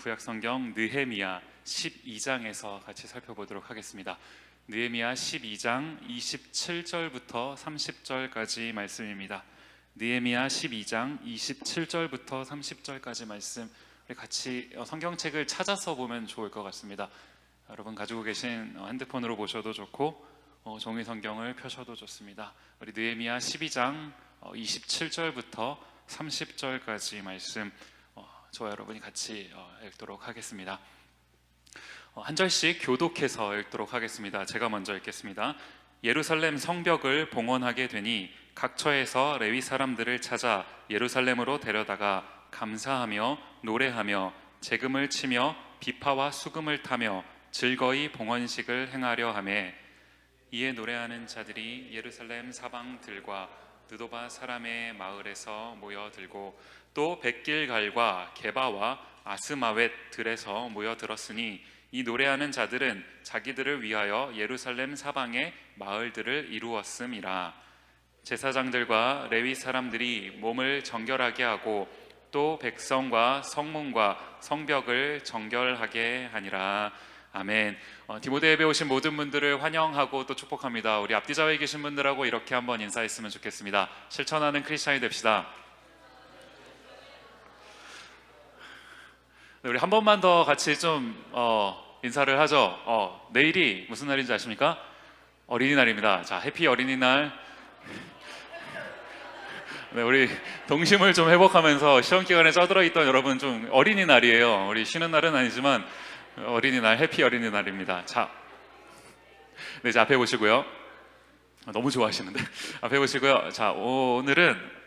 구약성경 느헤미야 12장에서 같이 살펴보도록 하겠습니다. 느헤미야 12장 27절부터 30절까지 말씀입니다. 느헤미야 12장 27절부터 30절까지 말씀, 우리 같이 성경책을 찾아서 보면 좋을 것 같습니다. 여러분 가지고 계신 핸드폰으로 보셔도 좋고 종이 성경을 펴셔도 좋습니다. 우리 느헤미야 12장 27절부터 30절까지 말씀, 저와 여러분이 같이 읽도록 하겠습니다. 한 절씩 교독해서 읽도록 하겠습니다. 제가 먼저 읽겠습니다. 예루살렘 성벽을 봉헌하게 되니 각처에서 레위 사람들을 찾아 예루살렘으로 데려다가 감사하며 노래하며 재금을 치며 비파와 수금을 타며 즐거이 봉헌식을 행하려 하며, 이에 노래하는 자들이 예루살렘 사방들과 느도바 사람의 마을에서 모여들고 또 벳길갈과 게바와 아스마웻 들에서 모여들었으니, 이 노래하는 자들은 자기들을 위하여 예루살렘 사방의 마을들을 이루었음이라. 제사장들과 레위 사람들이 몸을 정결하게 하고 또 백성과 성문과 성벽을 정결하게 하니라. 아멘. 디모데 예배 오신 모든 분들을 환영하고 또 축복합니다. 우리 앞뒤 좌우에 계신 분들하고 이렇게 한번 인사했으면 좋겠습니다. 실천하는 크리스찬이 됩시다. 우리 한 번만 더 같이 좀 인사를 하죠. 내일이 무슨 날인지 아십니까? 어린이날입니다. 자, 해피 어린이날. 네, 우리 동심을 좀 회복하면서 시험 기간에 쩌들어 있던 여러분, 좀 어린이날이에요. 우리 쉬는 날은 아니지만 어린이날, 해피 어린이날입니다. 자, 네, 이제 앞에 보시고요. 너무 좋아하시는데 앞에 보시고요. 자, 오늘은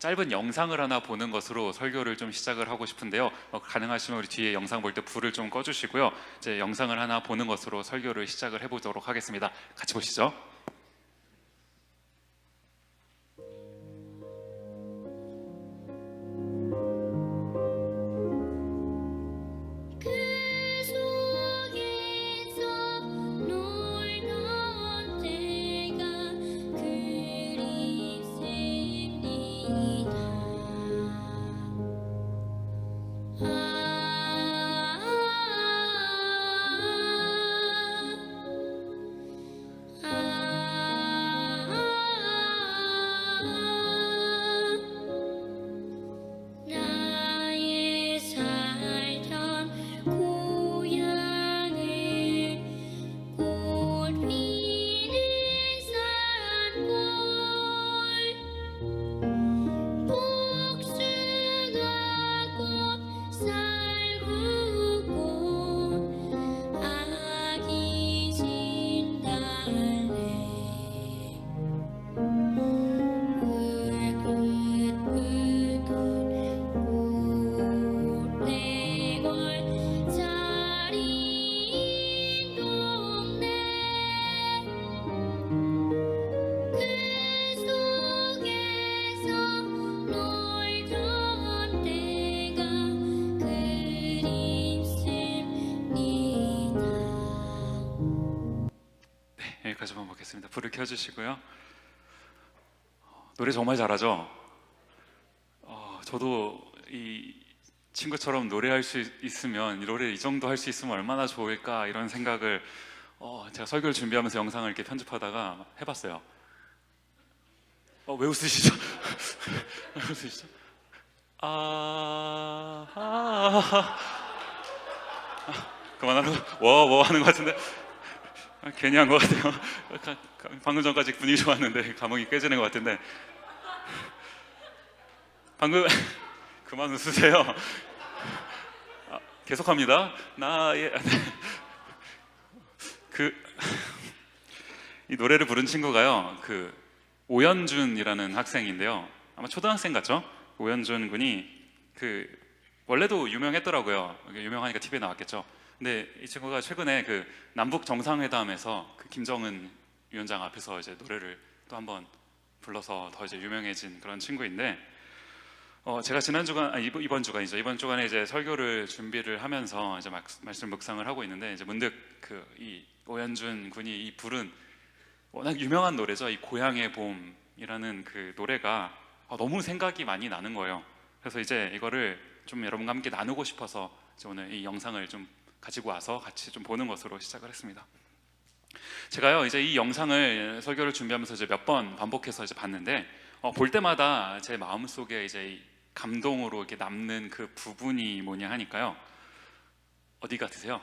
짧은 영상을 하나 보는 것으로 설교를 좀 시작을 하고 싶은데요. 가능하시면 우리 뒤에 영상 볼 때 불을 좀 꺼주시고요. 이제 영상을 하나 보는 것으로 설교를 시작을 해보도록 하겠습니다. 같이 보시죠. 여기까지만 보겠습니다. 불을 켜주시고요. 노래 정말 잘하죠? 저도 이 친구처럼 노래할 수 있으면, 이 노래 이 정도 할 수 있으면 얼마나 좋을까, 이런 생각을 제가 설교를 준비하면서 영상을 이렇게 편집하다가 해봤어요. 왜 웃으시죠? 왜 웃으시죠? 그만하고 워 하는 것 같은데 괜히 한 것 같아요. 방금 전까지 분위기 좋았는데 감흥이 깨지는 것 같은데, 방금 그만 웃으세요. 계속합니다. 이 노래를 부른 친구가요, 오연준이라는 학생인데요. 아마 초등학생 같죠? 오연준 군이 원래도 유명했더라고요. 유명하니까 TV에 나왔겠죠. 근데 이 친구가 최근에 남북 정상회담에서 김정은 위원장 앞에서 이제 노래를 또 한번 불러서 더 이제 유명해진 그런 친구인데, 제가 이번 주간에 이제 설교를 준비를 하면서 이제 말씀 묵상을 하고 있는데, 이제 문득 이 오연준 군이 이 부른 워낙 유명한 노래죠. 이 고향의 봄이라는 그 노래가 너무 생각이 많이 나는 거예요. 그래서 이제 이거를 좀 여러분과 함께 나누고 싶어서 오늘 이 영상을 좀 가지고 와서 같이 좀 보는 것으로 시작을 했습니다. 제가요 이제 이 영상을 설교를 준비하면서 이제 몇 번 반복해서 이제 봤는데 볼 때마다 제 마음 속에 이제 이 감동으로 이렇게 남는 그 부분이 뭐냐 하니까요. 어디 같으세요?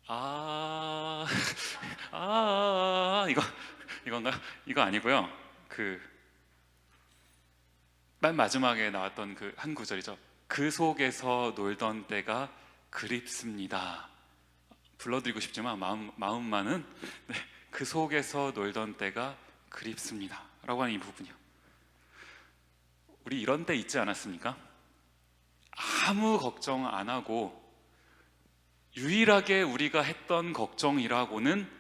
아, 이건가요? 이거 아니고요. 맨 마지막에 나왔던 그 한 구절이죠. 그 속에서 놀던 때가 그립습니다. 불러드리고 싶지만 마음만은 네, 그 속에서 놀던 때가 그립습니다 라고 하는 이 부분이요. 우리 이런 때 있지 않았습니까? 아무 걱정 안 하고 유일하게 우리가 했던 걱정이라고는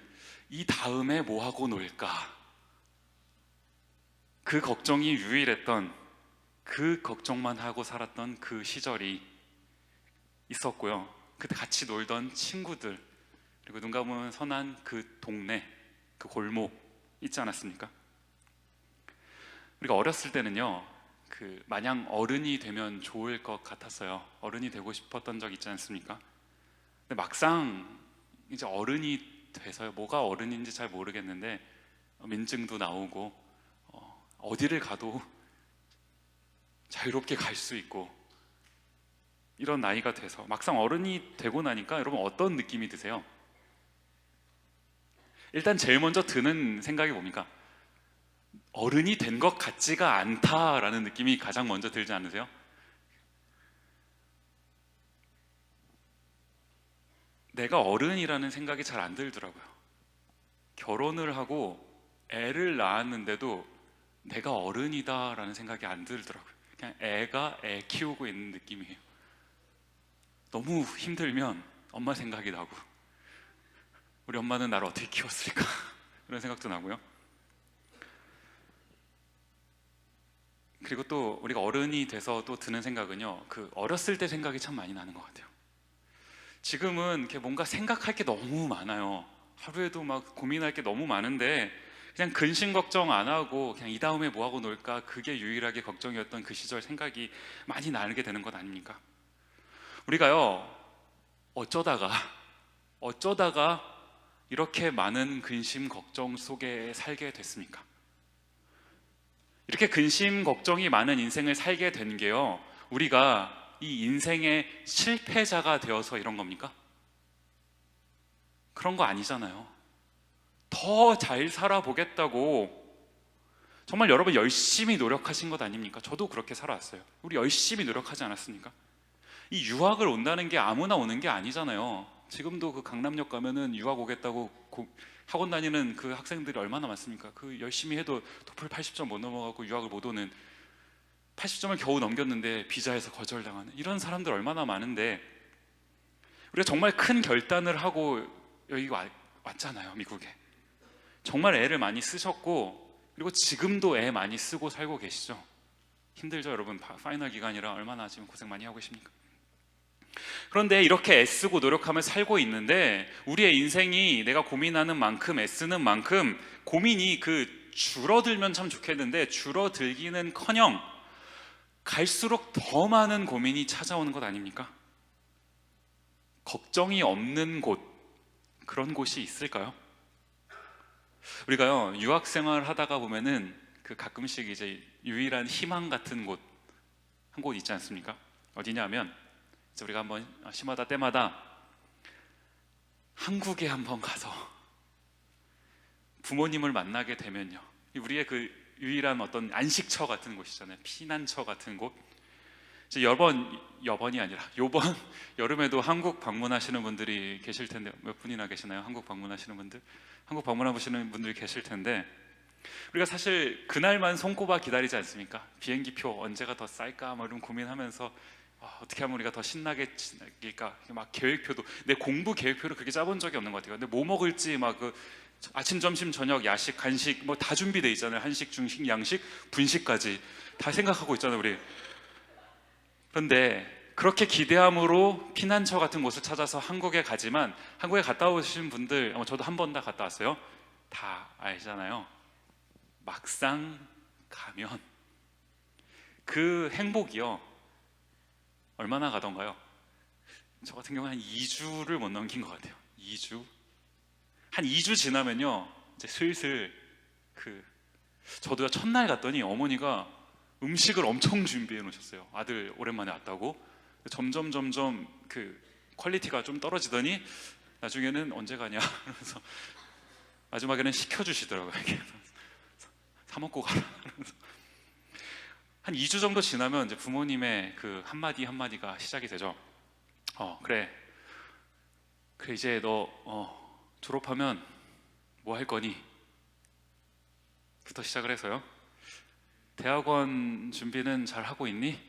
이 다음에 뭐 하고 놀까? 그 걱정이 유일했던, 그 걱정만 하고 살았던 그 시절이 있었고요. 그때 같이 놀던 친구들, 그리고 눈 감으면 선한 그 동네, 그 골목 있지 않았습니까? 우리가 어렸을 때는요, 마냥 어른이 되면 좋을 것 같았어요. 어른이 되고 싶었던 적 있지 않습니까? 근데 막상 이제 어른이 돼서요, 뭐가 어른인지 잘 모르겠는데 민증도 나오고 어디를 가도 자유롭게 갈 수 있고 이런 나이가 돼서 막상 어른이 되고 나니까 여러분 어떤 느낌이 드세요? 일단 제일 먼저 드는 생각이 뭡니까? 어른이 된 것 같지가 않다라는 느낌이 가장 먼저 들지 않으세요? 내가 어른이라는 생각이 잘 안 들더라고요. 결혼을 하고 애를 낳았는데도 내가 어른이다라는 생각이 안 들더라고요. 그냥 애가 애 키우고 있는 느낌이에요. 너무 힘들면 엄마 생각이 나고, 우리 엄마는 나를 어떻게 키웠을까 이런 생각도 나고요. 그리고 또 우리가 어른이 돼서 또 드는 생각은요, 어렸을 때 생각이 참 많이 나는 것 같아요. 지금은 이렇게 뭔가 생각할 게 너무 많아요. 하루에도 막 고민할 게 너무 많은데 그냥 근심 걱정 안 하고 그냥 이 다음에 뭐 하고 놀까, 그게 유일하게 걱정이었던 그 시절 생각이 많이 나게 되는 것 아닙니까? 우리가요 어쩌다가 이렇게 많은 근심 걱정 속에 살게 됐습니까? 이렇게 근심 걱정이 많은 인생을 살게 된 게요, 우리가 이 인생의 실패자가 되어서 이런 겁니까? 그런 거 아니잖아요. 더 잘 살아보겠다고 정말 여러분 열심히 노력하신 것 아닙니까? 저도 그렇게 살아왔어요. 우리 열심히 노력하지 않았습니까? 이 유학을 온다는 게 아무나 오는 게 아니잖아요. 지금도 그 강남역 가면은 유학 오겠다고 학원 다니는 그 학생들이 얼마나 많습니까? 열심히 해도 토플 80점 못 넘어가고 유학을 못 오는, 80점을 겨우 넘겼는데 비자에서 거절당하는 이런 사람들 얼마나 많은데, 우리가 정말 큰 결단을 하고 여기 왔잖아요. 미국에 정말 애를 많이 쓰셨고, 그리고 지금도 애 많이 쓰고 살고 계시죠. 힘들죠 여러분. 파이널 기간이라 얼마나 지금 고생 많이 하고 계십니까? 그런데 이렇게 애쓰고 노력하며 살고 있는데 우리의 인생이 내가 고민하는 만큼, 애쓰는 만큼 고민이 줄어들면 참 좋겠는데 줄어들기는커녕 갈수록 더 많은 고민이 찾아오는 것 아닙니까? 걱정이 없는 곳, 그런 곳이 있을까요? 우리가요 유학생활 하다가 보면은 가끔씩 이제 유일한 희망 같은 곳, 한 곳 있지 않습니까? 어디냐면 이제 우리가 한번 시마다 때마다 한국에 한번 가서 부모님을 만나게 되면요, 우리의 유일한 어떤 안식처 같은 곳이잖아요. 피난처 같은 곳. 이제 여번이 아니라 요번 여름에도 한국 방문하시는 분들이 계실 텐데, 몇 분이나 계시나요? 한국 방문하시는 분들? 한국 방문하시는 분들이 계실 텐데, 우리가 사실 그날만 손꼽아 기다리지 않습니까? 비행기표 언제가 더 쌀까 뭐 이런 고민하면서 어떻게 하면 우리가 더 신나게 지낼까, 막 계획표도, 내 공부 계획표를 그렇게 짜본 적이 없는 것 같아요. 근데 뭐 먹을지 막 아침, 점심, 저녁, 야식, 간식 뭐 다 준비돼 있잖아요. 한식, 중식, 양식, 분식까지 다 생각하고 있잖아요 우리. 그런데 그렇게 기대함으로 피난처 같은 곳을 찾아서 한국에 가지만, 한국에 갔다 오신 분들, 저도 한 번 다 갔다 왔어요. 다 알잖아요. 막상 가면 그 행복이요 얼마나 가던가요? 저 같은 경우는 한 2주를 못 넘긴 것 같아요. 2주. 한 2주 지나면요, 이제 슬슬 저도요, 첫날 갔더니 어머니가 음식을 엄청 준비해 놓으셨어요. 아들 오랜만에 왔다고. 점점 퀄리티가 좀 떨어지더니 나중에는 언제 가냐 그러면서 마지막에는 시켜주시더라고요. 사 먹고 가라. 한 2주 정도 지나면 이제 부모님의 그 한마디 한마디가 시작이 되죠. 그래 이제 너 졸업하면 뭐 할 거니? 부터 시작을 해서요. 대학원 준비는 잘 하고 있니?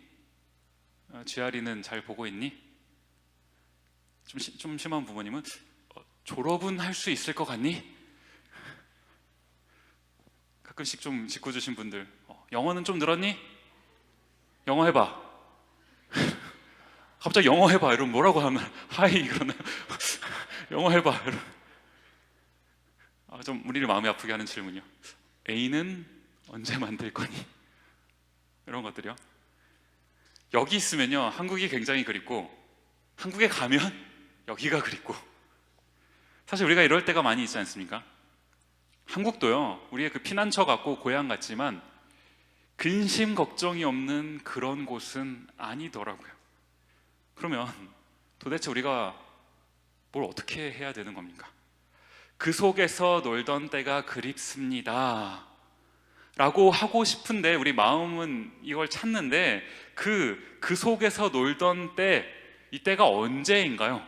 GRE는 잘 보고 있니? 좀 심한 부모님은 졸업은 할 수 있을 것 같니? 가끔씩 좀 짓궂으신 분들, 영어는 좀 늘었니? 영어 해봐. 갑자기 영어 해봐 이러면 뭐라고 하면 하이 그러나요? 영어 해봐 이러면 좀 우리를 마음이 아프게 하는 질문이요. 애인은 언제 만들 거니? 이런 것들이요. 여기 있으면요, 한국이 굉장히 그립고, 한국에 가면 여기가 그립고, 사실 우리가 이럴 때가 많이 있지 않습니까? 한국도요, 우리의 그 피난처 같고 고향 같지만 근심 걱정이 없는 그런 곳은 아니더라고요. 그러면 도대체 우리가 뭘 어떻게 해야 되는 겁니까? 그 속에서 놀던 때가 그립습니다 라고 하고 싶은데, 우리 마음은 이걸 찾는데 그 속에서 놀던 때, 이 때가 언제인가요?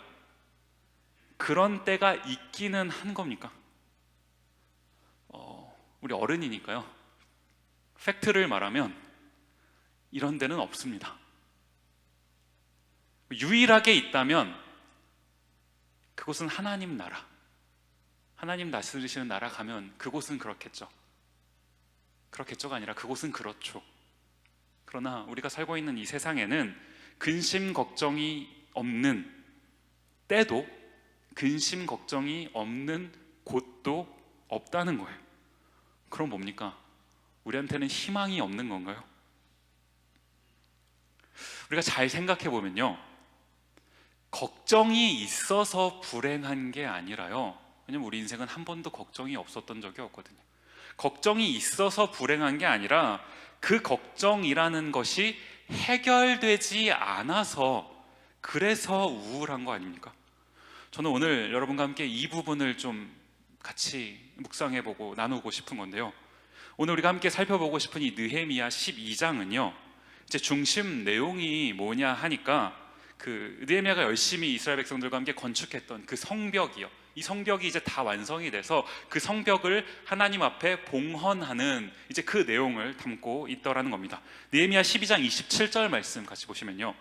그런 때가 있기는 한 겁니까? 우리 어른이니까요, 팩트를 말하면 이런 데는 없습니다. 유일하게 있다면 그곳은 하나님 나라, 하나님 다스리시는 나라 가면 그곳은 그렇겠죠. 그렇겠죠가 아니라 그곳은 그렇죠. 그러나 우리가 살고 있는 이 세상에는 근심 걱정이 없는 때도, 근심 걱정이 없는 곳도 없다는 거예요. 그럼 뭡니까? 우리한테는 희망이 없는 건가요? 우리가 잘 생각해 보면요, 걱정이 있어서 불행한 게 아니라요, 왜냐면 우리 인생은 한 번도 걱정이 없었던 적이 없거든요. 걱정이 있어서 불행한 게 아니라 그 걱정이라는 것이 해결되지 않아서, 그래서 우울한 거 아닙니까? 저는 오늘 여러분과 함께 이 부분을 좀 같이 묵상해보고 나누고 싶은 건데요, 오늘 우리가 함께 살펴보고 싶은 이 느헤미야 12장은요 이제 중심 내용이 뭐냐 하니까, 느헤미야가 열심히 이스라엘 백성들과 함께 건축했던 그 성벽이요, 이 성벽이 이제 다 완성이 돼서 그 성벽을 하나님 앞에 봉헌하는 이제 그 내용을 담고 있더라는 겁니다. 느헤미야 12장 27절 말씀 같이 보시면요,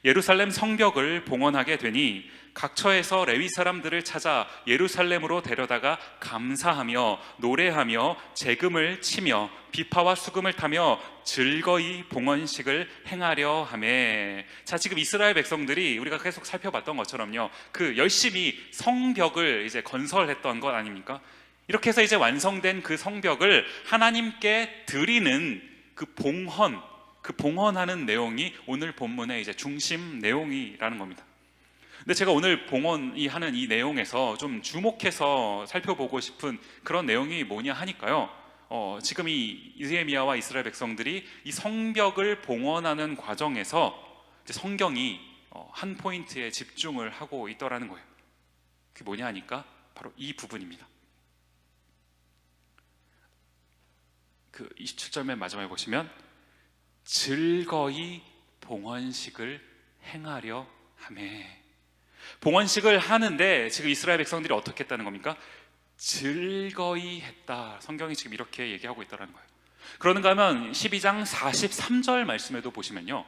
예루살렘 성벽을 봉헌하게 되니 각처에서 레위 사람들을 찾아 예루살렘으로 데려다가 감사하며 노래하며 제금을 치며 비파와 수금을 타며 즐거이 봉헌식을 행하려 하매. 자, 지금 이스라엘 백성들이 우리가 계속 살펴봤던 것처럼요, 열심히 성벽을 이제 건설했던 것 아닙니까? 이렇게 해서 이제 완성된 그 성벽을 하나님께 드리는 그 봉헌하는 내용이 오늘 본문의 이제 중심 내용이라는 겁니다. 근데 제가 오늘 봉헌이 하는 이 내용에서 좀 주목해서 살펴보고 싶은 그런 내용이 뭐냐 하니까요, 지금 이 느헤미야와 이스라엘 백성들이 이 성벽을 봉헌하는 과정에서 이제 성경이 한 포인트에 집중을 하고 있더라는 거예요. 그게 뭐냐 하니까 바로 이 부분입니다. 27절 맨 마지막에 보시면 즐거이 봉헌식을 행하려 하매. 봉헌식을 하는데 지금 이스라엘 백성들이 어떻게 했다는 겁니까? 즐거이 했다. 성경이 지금 이렇게 얘기하고 있다는 거예요. 그러는가 하면 12장 43절 말씀에도 보시면요,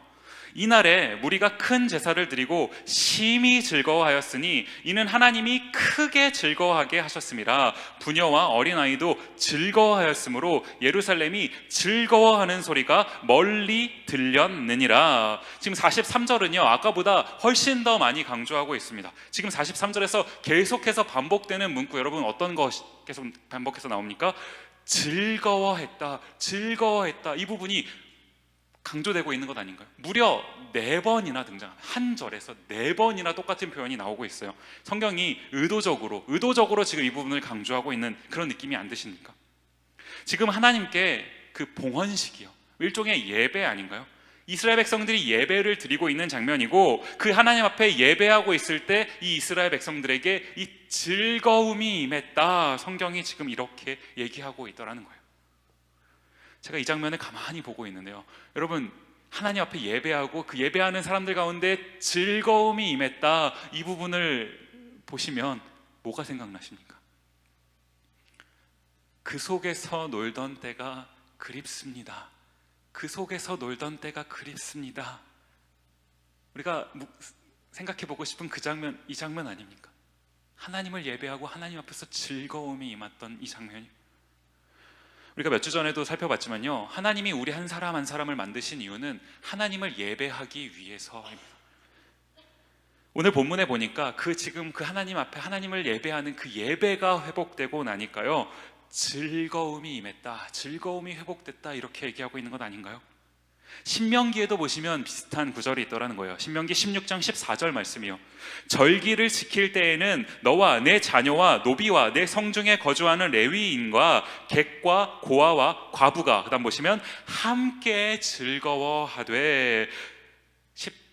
이날에 무리가 큰 제사를 드리고 심히 즐거워하였으니 이는 하나님이 크게 즐거워하게 하셨습니다. 부녀와 어린아이도 즐거워하였으므로 예루살렘이 즐거워하는 소리가 멀리 들렸느니라. 지금 43절은요 아까보다 훨씬 더 많이 강조하고 있습니다. 지금 43절에서 계속해서 반복되는 문구, 여러분 어떤 것이 계속 반복해서 나옵니까? 즐거워했다, 즐거워했다. 이 부분이 강조되고 있는 것 아닌가요? 무려 4번이나 등장합니다. 한 절에서 4번이나 똑같은 표현이 나오고 있어요. 성경이 의도적으로 지금 이 부분을 강조하고 있는 그런 느낌이 안 드십니까? 지금 하나님께 그 봉헌식이요, 일종의 예배 아닌가요? 이스라엘 백성들이 예배를 드리고 있는 장면이고, 그 하나님 앞에 예배하고 있을 때 이 이스라엘 백성들에게 이 즐거움이 임했다, 성경이 지금 이렇게 얘기하고 있더라는 거예요. 제가 이 장면을 가만히 보고 있는데요, 여러분, 하나님 앞에 예배하고 그 예배하는 사람들 가운데 즐거움이 임했다, 이 부분을 보시면 뭐가 생각나십니까? 그 속에서 놀던 때가 그립습니다. 그 속에서 놀던 때가 그립습니다. 우리가 생각해 보고 싶은 그 장면, 이 장면 아닙니까? 하나님을 예배하고 하나님 앞에서 즐거움이 임했던 이 장면이. 우리가 몇 주 전에도 살펴봤지만요, 하나님이 우리 한 사람 한 사람을 만드신 이유는 하나님을 예배하기 위해서입니다. 오늘 본문에 보니까 지금 그 하나님 앞에 하나님을 예배하는 그 예배가 회복되고 나니까요, 즐거움이 임했다, 즐거움이 회복됐다, 이렇게 얘기하고 있는 것 아닌가요? 신명기에도 보시면 비슷한 구절이 있더라는 거예요. 신명기 16장 14절 말씀이요, 절기를 지킬 때에는 너와 내 자녀와 노비와 내 성중에 거주하는 레위인과 객과 고아와 과부가, 그 다음 보시면 함께 즐거워하되,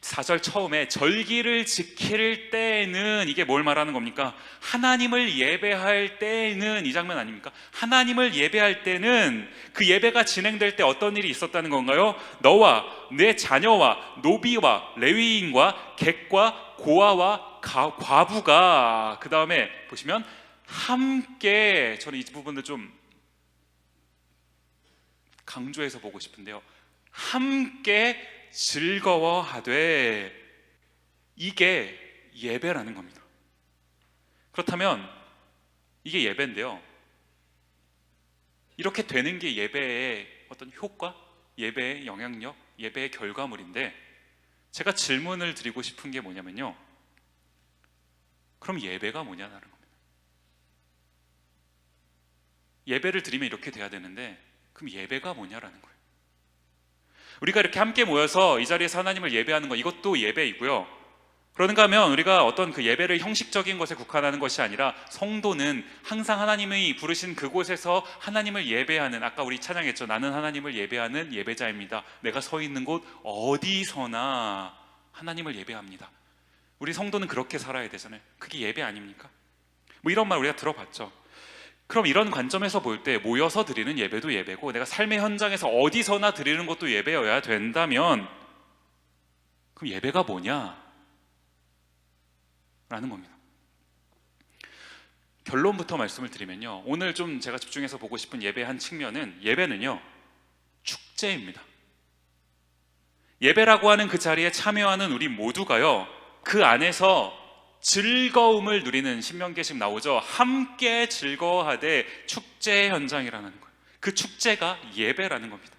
14절 처음에 절기를 지킬 때에는, 이게 뭘 말하는 겁니까? 하나님을 예배할 때에는, 이 장면 아닙니까? 하나님을 예배할 때는, 그 예배가 진행될 때 어떤 일이 있었다는 건가요? 너와 내 자녀와 노비와 레위인과 객과 고아와 과부가, 그 다음에 보시면 함께, 저는 이 부분을 좀 강조해서 보고 싶은데요, 함께 즐거워하되, 이게 예배라는 겁니다. 그렇다면 이게 예배인데요, 이렇게 되는 게 예배의 어떤 효과, 예배의 영향력, 예배의 결과물인데, 제가 질문을 드리고 싶은 게 뭐냐면요, 그럼 예배가 뭐냐는 겁니다. 예배를 드리면 이렇게 돼야 되는데, 그럼 예배가 뭐냐라는 거예요. 우리가 이렇게 함께 모여서 이 자리에서 하나님을 예배하는 것, 이것도 예배이고요, 그런가 하면 우리가 어떤 그 예배를 형식적인 것에 국한하는 것이 아니라, 성도는 항상 하나님이 부르신 그곳에서 하나님을 예배하는, 아까 우리 찬양했죠, 나는 하나님을 예배하는 예배자입니다. 내가 서 있는 곳 어디서나 하나님을 예배합니다. 우리 성도는 그렇게 살아야 되잖아요. 그게 예배 아닙니까? 뭐 이런 말 우리가 들어봤죠. 그럼 이런 관점에서 볼 때 모여서 드리는 예배도 예배고, 내가 삶의 현장에서 어디서나 드리는 것도 예배여야 된다면, 그럼 예배가 뭐냐? 라는 겁니다. 결론부터 말씀을 드리면요, 오늘 좀 제가 집중해서 보고 싶은 예배의 한 측면은, 예배는요, 축제입니다. 예배라고 하는 그 자리에 참여하는 우리 모두가요, 그 안에서 즐거움을 누리는, 신명기에 지금 나오죠, 함께 즐거워하되 축제 현장이라는 거예요. 그 축제가 예배라는 겁니다.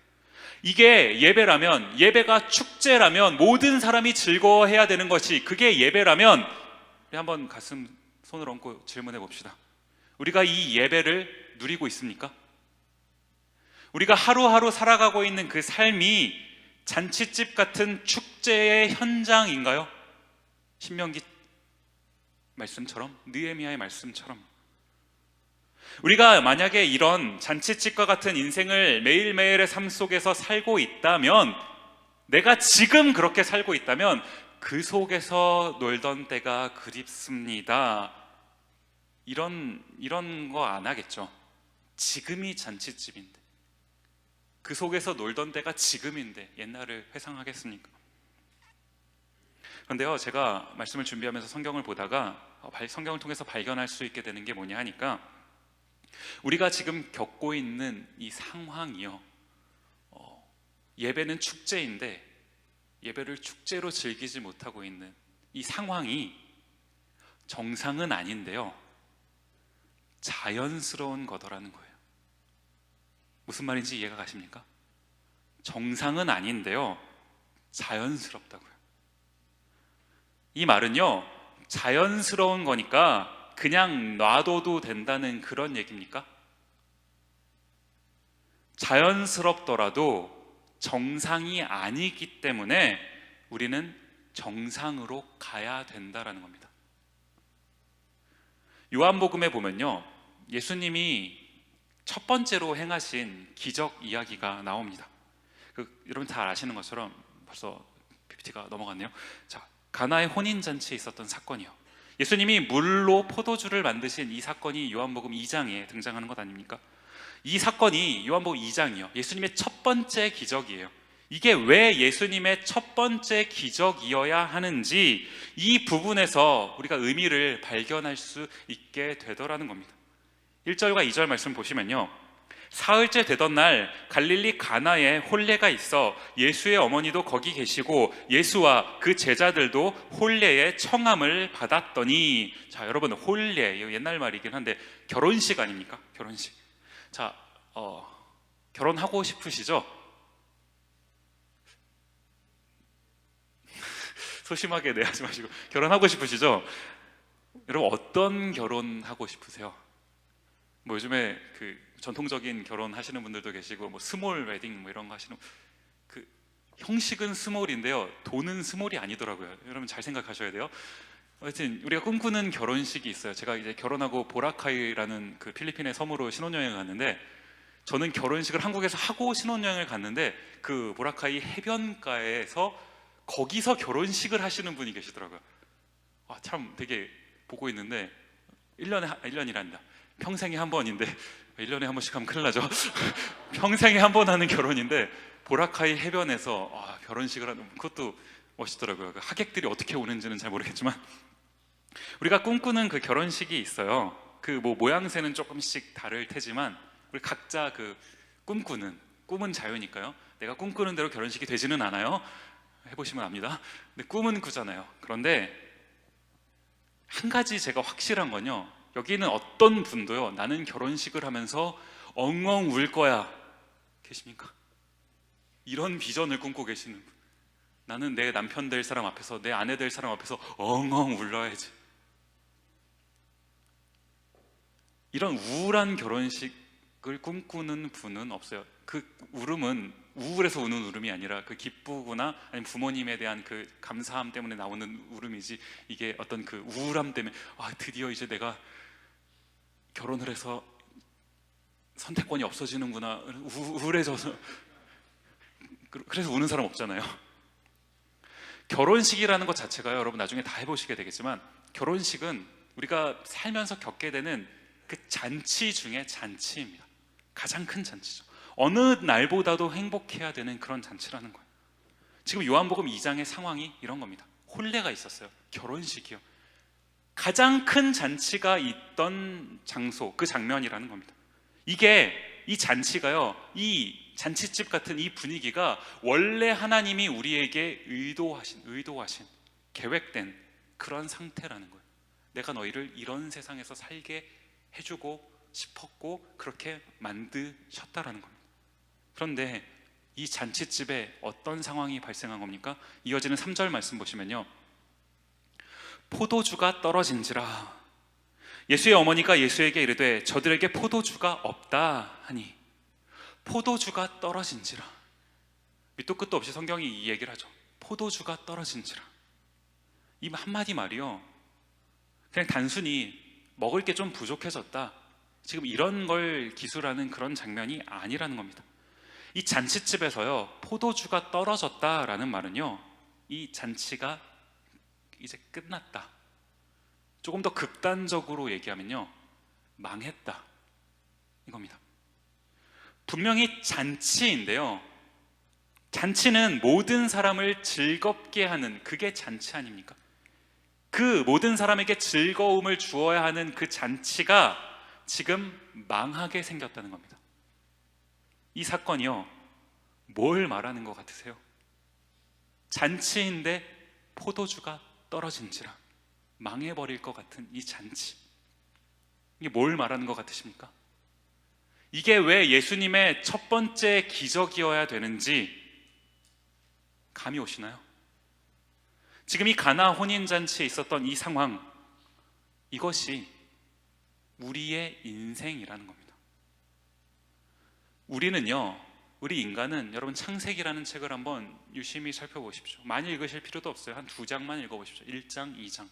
이게 예배라면, 예배가 축제라면 모든 사람이 즐거워해야 되는 것이, 그게 예배라면, 우리 한번 가슴 손을 얹고 질문해 봅시다. 우리가 이 예배를 누리고 있습니까? 우리가 하루하루 살아가고 있는 그 삶이 잔치집 같은 축제의 현장인가요? 신명기 말씀처럼, 느헤미야의 말씀처럼. 우리가 만약에 이런 잔치집과 같은 인생을 매일매일의 삶 속에서 살고 있다면, 내가 지금 그렇게 살고 있다면, 그 속에서 놀던 때가 그립습니다, 이런 거 안 하겠죠. 지금이 잔치집인데, 그 속에서 놀던 때가 지금인데 옛날을 회상하겠습니까? 그런데요, 제가 말씀을 준비하면서 성경을 보다가 성경을 통해서 발견할 수 있게 되는 게 뭐냐 하니까, 우리가 지금 겪고 있는 이 상황이요, 예배는 축제인데 예배를 축제로 즐기지 못하고 있는 이 상황이 정상은 아닌데요, 자연스러운 거더라는 거예요. 무슨 말인지 이해가 가십니까? 정상은 아닌데요, 자연스럽다고요. 이 말은요, 자연스러운 거니까 그냥 놔둬도 된다는 그런 얘기입니까? 자연스럽더라도 정상이 아니기 때문에 우리는 정상으로 가야 된다라는 겁니다. 요한복음에 보면요, 예수님이 첫 번째로 행하신 기적 이야기가 나옵니다. 여러분 잘 아시는 것처럼 벌써 PPT가 넘어갔네요. 자, 가나의 혼인잔치에 있었던 사건이요, 예수님이 물로 포도주를 만드신 이 사건이 요한복음 2장에 등장하는 것 아닙니까? 이 사건이 요한복음 2장이요, 예수님의 첫 번째 기적이에요. 이게 왜 예수님의 첫 번째 기적이어야 하는지 이 부분에서 우리가 의미를 발견할 수 있게 되더라는 겁니다. 1절과 2절 말씀 보시면요, 사흘째 되던 날 갈릴리 가나에 혼례가 있어 예수의 어머니도 거기 계시고 예수와 그 제자들도 혼례의 청함을 받았더니, 자 여러분, 혼례 옛날 말이긴 한데 결혼식 아닙니까? 결혼식. 자, 결혼하고 싶으시죠? 소심하게 하지 마시고 결혼하고 싶으시죠? 여러분 어떤 결혼하고 싶으세요? 뭐 요즘에 그 전통적인 결혼하시는 분들도 계시고 뭐 스몰 웨딩 뭐 이런 거 하시는, 그 형식은 스몰인데요, 돈은 스몰이 아니더라고요. 여러분 잘 생각하셔야 돼요. 하여튼 우리가 꿈꾸는 결혼식이 있어요. 제가 이제 결혼하고 보라카이라는 그 필리핀의 섬으로 신혼여행을 갔는데, 저는 결혼식을 한국에서 하고 신혼여행을 갔는데 그 보라카이 해변가에서 거기서 결혼식을 하시는 분이 계시더라고요. 참 되게 보고 있는데 1년이란다. 평생에 한 번인데 1년에 한 번씩 하면 큰일 나죠. 평생에 한 번 하는 결혼인데 보라카이 해변에서 결혼식을 하는, 그것도 멋있더라고요. 그 하객들이 어떻게 오는지는 잘 모르겠지만 우리가 꿈꾸는 그 결혼식이 있어요. 그 뭐 모양새는 조금씩 다를 테지만 우리 각자 그 꿈꾸는, 꿈은 자유니까요. 내가 꿈꾸는 대로 결혼식이 되지는 않아요. 해보시면 압니다. 근데 꿈은 꾸잖아요. 그런데 한 가지 제가 확실한 건요, 여기는 어떤 분도요, 나는 결혼식을 하면서 엉엉 울 거야 계십니까? 이런 비전을 꿈꾸고 계시는 분. 나는 내 남편 될 사람 앞에서, 내 아내 될 사람 앞에서 엉엉 울어야지. 이런 우울한 결혼식을 꿈꾸는 분은 없어요. 그 울음은 우울해서 우는 울음이 아니라 그 기쁘거나 아니면 부모님에 대한 그 감사함 때문에 나오는 울음이지, 이게 어떤 그 우울함 때문에 드디어 이제 내가 결혼을 해서 선택권이 없어지는구나, 우울해져서 그래서 우는 사람 없잖아요. 결혼식이라는 것 자체가요, 여러분 나중에 다 해보시게 되겠지만 결혼식은 우리가 살면서 겪게 되는 그 잔치 중에 잔치입니다. 가장 큰 잔치죠. 어느 날보다도 행복해야 되는 그런 잔치라는 거예요. 지금 요한복음 2장의 상황이 이런 겁니다. 혼례가 있었어요. 결혼식이요. 가장 큰 잔치가 있던 장소, 그 장면이라는 겁니다. 이 잔치가요, 이 잔치집 같은 이 분위기가 원래 하나님이 우리에게 의도하신 계획된 그런 상태라는 거예요. 내가 너희를 이런 세상에서 살게 해주고 싶었고 그렇게 만드셨다라는 겁니다. 그런데 이 잔치집에 어떤 상황이 발생한 겁니까? 이어지는 3절 말씀 보시면요, 포도주가 떨어진지라 예수의 어머니가 예수에게 이르되 저들에게 포도주가 없다 하니, 포도주가 떨어진지라. 밑도 끝도 없이 성경이 이 얘기를 하죠. 포도주가 떨어진지라. 이 한마디 말이요, 그냥 단순히 먹을 게 좀 부족해졌다, 지금 이런 걸 기술하는 그런 장면이 아니라는 겁니다. 이 잔치집에서요, 포도주가 떨어졌다라는 말은요, 이 잔치가 이제 끝났다, 조금 더 극단적으로 얘기하면요, 망했다 이겁니다. 분명히 잔치인데요, 잔치는 모든 사람을 즐겁게 하는, 그게 잔치 아닙니까? 그 모든 사람에게 즐거움을 주어야 하는 그 잔치가 지금 망하게 생겼다는 겁니다. 이 사건이요, 뭘 말하는 것 같으세요? 잔치인데 포도주가 떨어진지라, 망해버릴 것 같은 이 잔치, 이게 뭘 말하는 것 같으십니까? 이게 왜 예수님의 첫 번째 기적이어야 되는지 감이 오시나요? 지금 이 가나 혼인잔치에 있었던 이 상황, 이것이 우리의 인생이라는 겁니다. 우리는요, 우리 인간은, 여러분 창세기라는 책을 한번 유심히 살펴보십시오. 많이 읽으실 필요도 없어요. 한 2장만 읽어보십시오. 1장, 2장.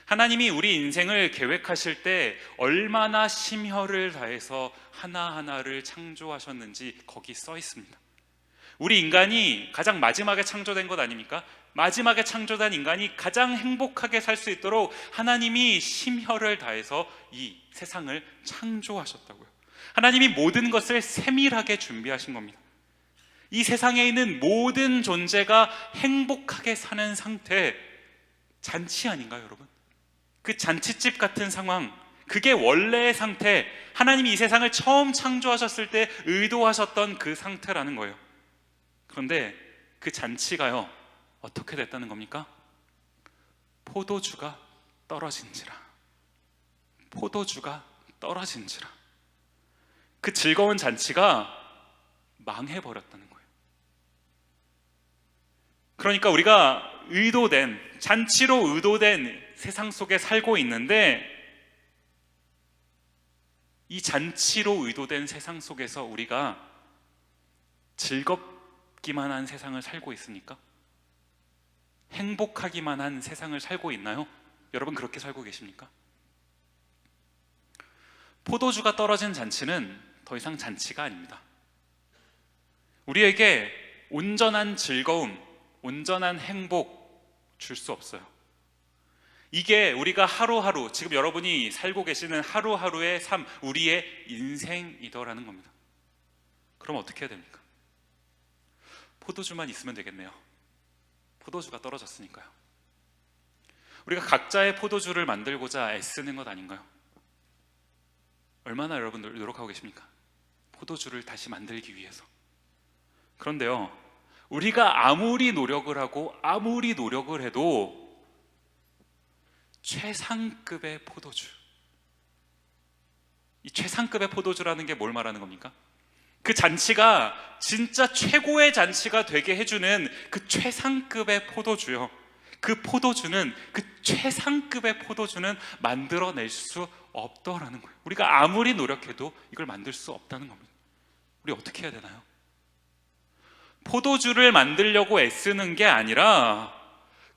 하나님이 우리 인생을 계획하실 때 얼마나 심혈을 다해서 하나하나를 창조하셨는지 거기 써 있습니다. 우리 인간이 가장 마지막에 창조된 것 아닙니까? 마지막에 창조된 인간이 가장 행복하게 살 수 있도록 하나님이 심혈을 다해서 이 세상을 창조하셨다고요. 하나님이 모든 것을 세밀하게 준비하신 겁니다. 이 세상에 있는 모든 존재가 행복하게 사는 상태, 잔치 아닌가요, 여러분? 그 잔치집 같은 상황, 그게 원래의 상태, 하나님이 이 세상을 처음 창조하셨을 때 의도하셨던 그 상태라는 거예요. 그런데 그 잔치가요, 어떻게 됐다는 겁니까? 포도주가 떨어진지라. 포도주가 떨어진지라. 그 즐거운 잔치가 망해버렸다는 거예요. 그러니까 우리가 잔치로 의도된 세상 속에 살고 있는데, 이 잔치로 의도된 세상 속에서 우리가 즐겁기만 한 세상을 살고 있습니까? 행복하기만 한 세상을 살고 있나요? 여러분 그렇게 살고 계십니까? 포도주가 떨어진 잔치는 더 이상 잔치가 아닙니다. 우리에게 온전한 즐거움, 온전한 행복 줄 수 없어요. 이게 우리가 하루하루, 지금 여러분이 살고 계시는 하루하루의 삶, 우리의 인생이더라는 겁니다. 그럼 어떻게 해야 됩니까? 포도주만 있으면 되겠네요. 포도주가 떨어졌으니까요. 우리가 각자의 포도주를 만들고자 애쓰는 것 아닌가요? 얼마나 여러분들 노력하고 계십니까? 포도주를 다시 만들기 위해서. 그런데요, 우리가 아무리 노력을 하고 아무리 노력을 해도 최상급의 포도주, 이 최상급의 포도주라는 게 뭘 말하는 겁니까? 그 잔치가 진짜 최고의 잔치가 되게 해주는 그 최상급의 포도주요, 그 포도주는, 그 최상급의 포도주는 만들어낼 수 없더라는 거예요. 우리가 아무리 노력해도 이걸 만들 수 없다는 겁니다. 우리 어떻게 해야 되나요? 포도주를 만들려고 애쓰는 게 아니라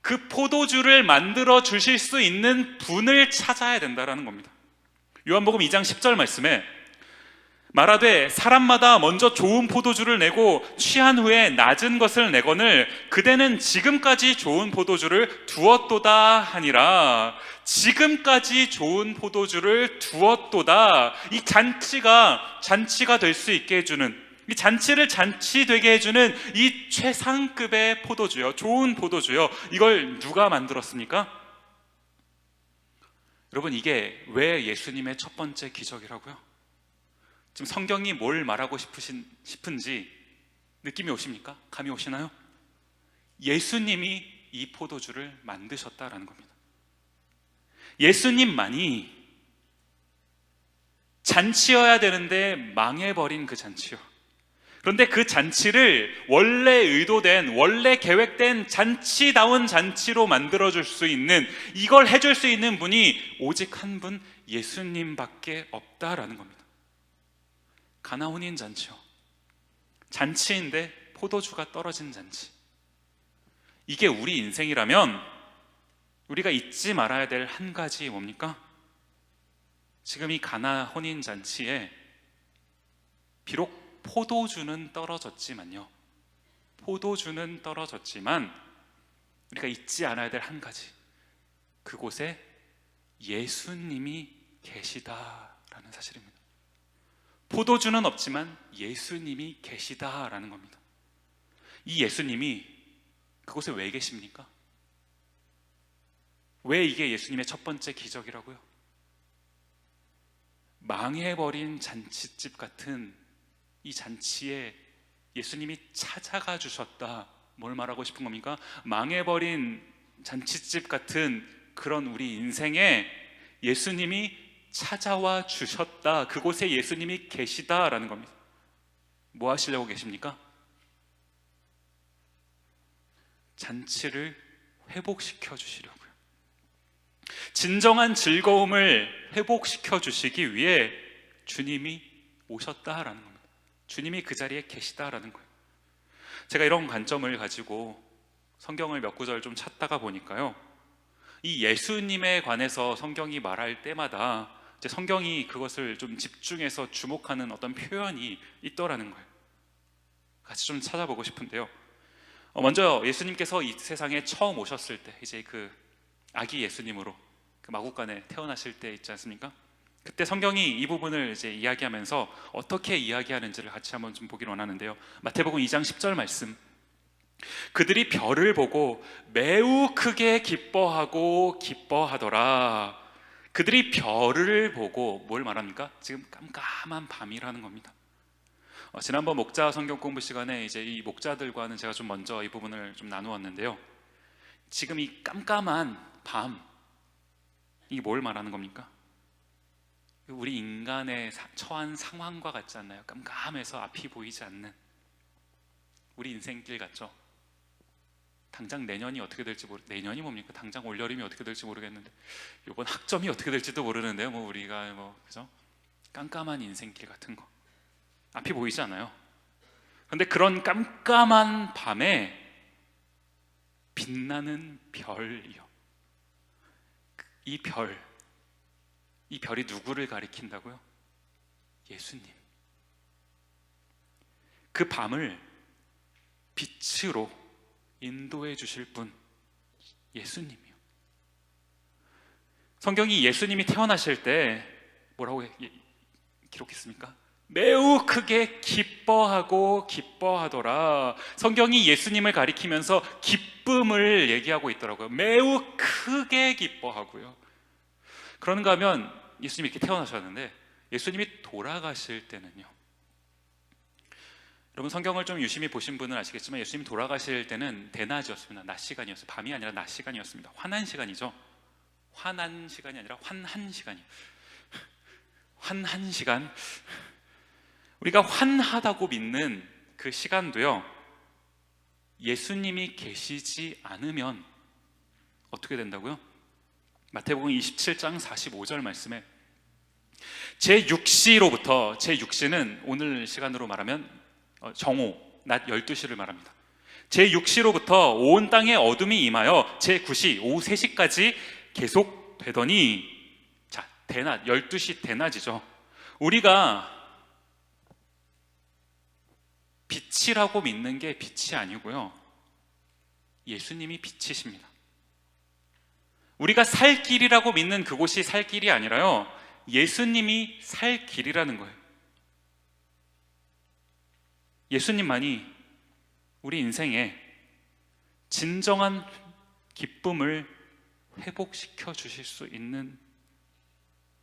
그 포도주를 만들어 주실 수 있는 분을 찾아야 된다는 겁니다. 요한복음 2장 10절 말씀에 말하되 사람마다 먼저 좋은 포도주를 내고 취한 후에 낮은 것을 내거늘 그대는 지금까지 좋은 포도주를 두었도다 하니라. 지금까지 좋은 포도주를 두었도다. 이 잔치가 될 수 있게 해주는, 이 잔치를 잔치 되게 해주는 이 최상급의 포도주요, 좋은 포도주요, 이걸 누가 만들었습니까? 여러분, 이게 왜 예수님의 첫 번째 기적이라고요? 지금 성경이 뭘 말하고 싶은지 느낌이 오십니까? 감이 오시나요? 예수님이 이 포도주를 만드셨다라는 겁니다. 예수님만이 잔치여야 되는데 망해버린 그 잔치요. 그런데 그 잔치를 원래 의도된, 원래 계획된 잔치다운 잔치로 만들어줄 수 있는, 이걸 해줄 수 있는 분이 오직 한 분, 예수님밖에 없다라는 겁니다. 가나 혼인 잔치요, 잔치인데 포도주가 떨어진 잔치. 이게 우리 인생이라면 우리가 잊지 말아야 될 한 가지 뭡니까? 지금 이 가나 혼인 잔치에 비록 포도주는 떨어졌지만 우리가 잊지 않아야 될 한 가지, 그곳에 예수님이 계시다라는 사실입니다. 포도주는 없지만 예수님이 계시다라는 겁니다. 이 예수님이 그곳에 왜 계십니까? 왜 이게 예수님의 첫 번째 기적이라고요? 망해버린 잔치집 같은 이 잔치에 예수님이 찾아가 주셨다. 뭘 말하고 싶은 겁니까? 망해버린 잔치집 같은 그런 우리 인생에 예수님이 찾아와 주셨다. 그곳에 예수님이 계시다라는 겁니다. 뭐 하시려고 계십니까? 잔치를 회복시켜 주시려고요. 진정한 즐거움을 회복시켜 주시기 위해 주님이 오셨다라는 겁니다. 주님이 그 자리에 계시다라는 거예요. 제가 이런 관점을 가지고 성경을 몇 구절 좀 찾다가 보니까요, 이 예수님에 관해서 성경이 말할 때마다 이제 성경이 그것을 좀 집중해서 주목하는 어떤 표현이 있더라는 거예요. 같이 좀 찾아보고 싶은데요, 먼저 예수님께서 이 세상에 처음 오셨을 때, 이제 그 아기 예수님으로 그 마구간에 태어나실 때 있지 않습니까? 그때 성경이 이 부분을 이제 이야기하면서 어떻게 이야기하는지를 같이 한번 좀 보기를 원하는데요, 마태복음 2장 10절 말씀, 그들이 별을 보고 매우 크게 기뻐하고 기뻐하더라. 그들이 별을 보고 뭘 말합니까? 지금 깜깜한 밤이라는 겁니다. 지난번 목자 성경 공부 시간에 이제 이 목자들과는 제가 좀 먼저 이 부분을 좀 나누었는데요, 지금 이 깜깜한 밤, 이게 뭘 말하는 겁니까? 우리 인간의 처한 상황과 같지 않나요? 깜깜해서 앞이 보이지 않는 우리 인생길 같죠? 당장 내년이 어떻게 될지 내년이 뭡니까? 당장 올여름이 어떻게 될지 모르겠는데, 이번 학점이 어떻게 될지도 모르는데요, 우리가 그죠? 깜깜한 인생길 같은 거, 앞이 보이지 않아요. 그런데 그런 깜깜한 밤에 빛나는 별이요, 이 별이 누구를 가리킨다고요? 예수님. 그 밤을 빛으로 인도해 주실 분, 예수님이요. 성경이 예수님이 태어나실 때 뭐라고 기록했습니까? 매우 크게 기뻐하고 기뻐하더라. 성경이 예수님을 가리키면서 기쁨을 얘기하고 있더라고요. 매우 크게 기뻐하고요. 그런가 하면 예수님이 이렇게 태어나셨는데, 예수님이 돌아가실 때는요, 여러분 성경을 좀 유심히 보신 분은 아시겠지만 예수님이 돌아가실 때는 대낮이었습니다. 낮 시간이었어요. 밤이 아니라 낮 시간이었습니다. 환한 시간이죠. 환한 시간이 아니라 환한 시간이에요. 환한 시간, 우리가 환하다고 믿는 그 시간도요, 예수님이 계시지 않으면 어떻게 된다고요? 마태복음 27장 45절 말씀에 제6시로부터, 제6시는 오늘 시간으로 말하면 정오, 낮 12시를 말합니다. 제6시로부터 온 땅에 어둠이 임하여 제9시, 오후 3시까지 계속 되더니, 자, 대낮, 12시 대낮이죠. 우리가 빛이라고 믿는 게 빛이 아니고요, 예수님이 빛이십니다. 우리가 살 길이라고 믿는 그곳이 살 길이 아니라요, 예수님이 살 길이라는 거예요. 예수님만이 우리 인생에 진정한 기쁨을 회복시켜 주실 수 있는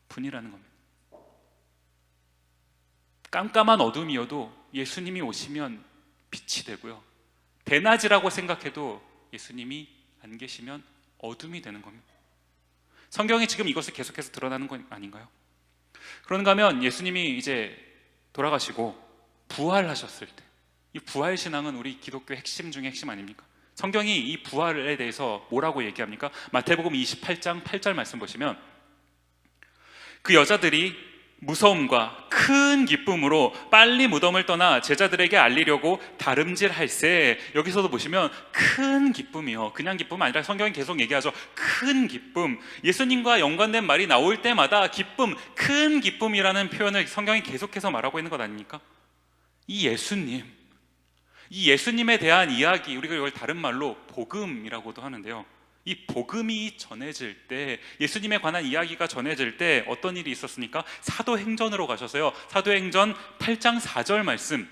분이라는 겁니다. 깜깜한 어둠이어도 예수님이 오시면 빛이 되고요, 대낮이라고 생각해도 예수님이 안 계시면 어둠이 되는 겁니다. 성경이 지금 이것을 계속해서 드러나는 건 아닌가요? 그런가 하면 예수님이 이제 돌아가시고 부활하셨을 때, 이 부활 신앙은 우리 기독교의 핵심 중에 핵심 아닙니까? 성경이 이 부활에 대해서 뭐라고 얘기합니까? 마태복음 28장 8절 말씀 보시면, 그 여자들이 무서움과 큰 기쁨으로 빨리 무덤을 떠나 제자들에게 알리려고 다름질할세. 여기서도 보시면 큰 기쁨이요, 그냥 기쁨 아니라 성경이 계속 얘기하죠. 큰 기쁨, 예수님과 연관된 말이 나올 때마다 기쁨, 큰 기쁨이라는 표현을 성경이 계속해서 말하고 있는 것 아닙니까? 이 예수님에 대한 이야기, 우리가 이걸 다른 말로 복음이라고도 하는데요, 이 복음이 전해질 때, 예수님에 관한 이야기가 전해질 때 어떤 일이 있었습니까? 사도행전으로 가셔서요, 사도행전 8장 4절 말씀,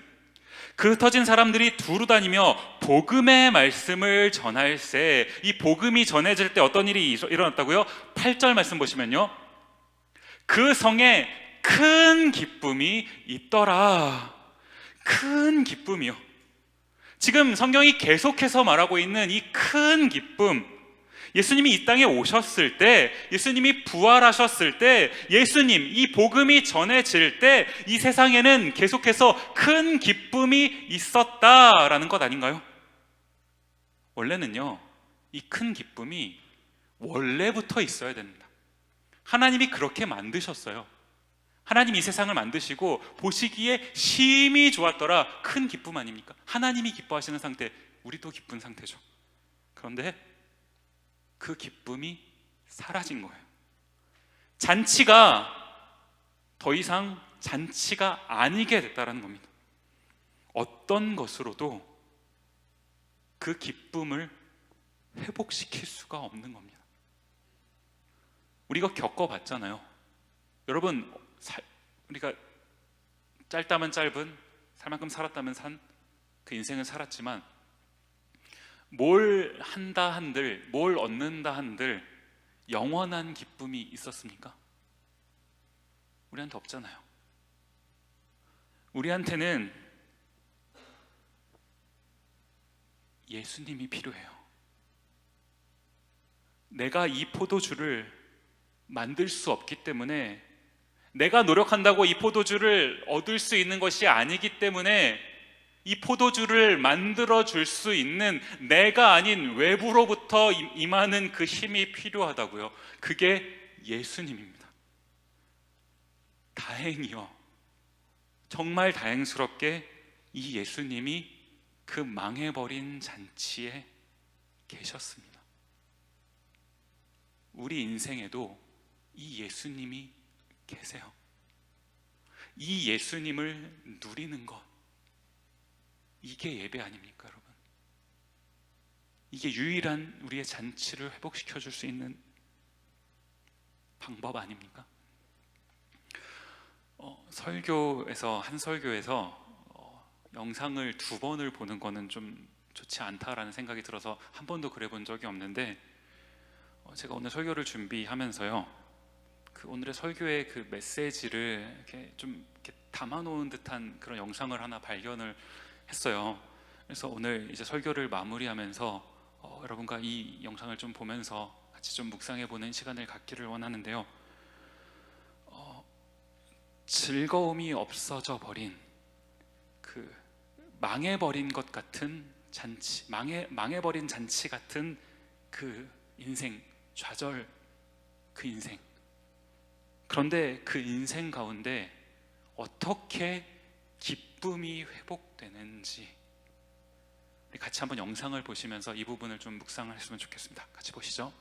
그 흩어진 사람들이 두루 다니며 복음의 말씀을 전할세. 이 복음이 전해질 때 어떤 일이 일어났다고요? 8절 말씀 보시면요, 그 성에 큰 기쁨이 있더라. 큰 기쁨이요. 지금 성경이 계속해서 말하고 있는 이 큰 기쁨, 예수님이 이 땅에 오셨을 때, 예수님이 부활하셨을 때, 예수님, 이 복음이 전해질 때 이 세상에는 계속해서 큰 기쁨이 있었다라는 것 아닌가요? 원래는요, 이 큰 기쁨이 원래부터 있어야 됩니다. 하나님이 그렇게 만드셨어요. 하나님 이 세상을 만드시고 보시기에 심히 좋았더라. 큰 기쁨 아닙니까? 하나님이 기뻐하시는 상태, 우리도 기쁜 상태죠. 그런데 그 기쁨이 사라진 거예요. 잔치가 더 이상 잔치가 아니게 됐다는 겁니다. 어떤 것으로도 그 기쁨을 회복시킬 수가 없는 겁니다. 우리가 겪어봤잖아요. 여러분, 우리가 짧다면 짧은, 살 만큼 살았다면 산 그 인생을 살았지만 뭘 한다 한들, 뭘 얻는다 한들 영원한 기쁨이 있었습니까? 우리한테 없잖아요. 우리한테는 예수님이 필요해요. 내가 이 포도주를 만들 수 없기 때문에, 내가 노력한다고 이 포도주를 얻을 수 있는 것이 아니기 때문에 이 포도주를 만들어 줄 수 있는 내가 아닌 외부로부터 임하는 그 힘이 필요하다고요. 그게 예수님입니다. 다행이요, 정말 다행스럽게 이 예수님이 그 망해버린 잔치에 계셨습니다. 우리 인생에도 이 예수님이 계세요. 이 예수님을 누리는 것, 이게 예배 아닙니까, 여러분? 이게 유일한 우리의 잔치를 회복시켜 줄 수 있는 방법 아닙니까? 한 설교에서 영상을 2번을 보는 거는 좀 좋지 않다라는 생각이 들어서 한 번도 그래 본 적이 없는데, 제가 오늘 설교를 준비하면서요, 그 오늘의 설교의 그 메시지를 이렇게 좀 이렇게 담아놓은 듯한 그런 영상을 하나 발견을 했어요. 그래서 오늘 이제 설교를 마무리하면서 여러분과 이 영상을 좀 보면서 같이 좀 묵상해보는 시간을 갖기를 원하는데요. 즐거움이 없어져 버린, 그 망해버린 것 같은 잔치, 망해버린 잔치 같은 그 인생, 좌절, 그 인생. 그런데 그 인생 가운데 어떻게 기쁨이 회복되는지, 우리 같이 한번 영상을 보시면서 이 부분을 좀 묵상을 했으면 좋겠습니다. 같이 보시죠.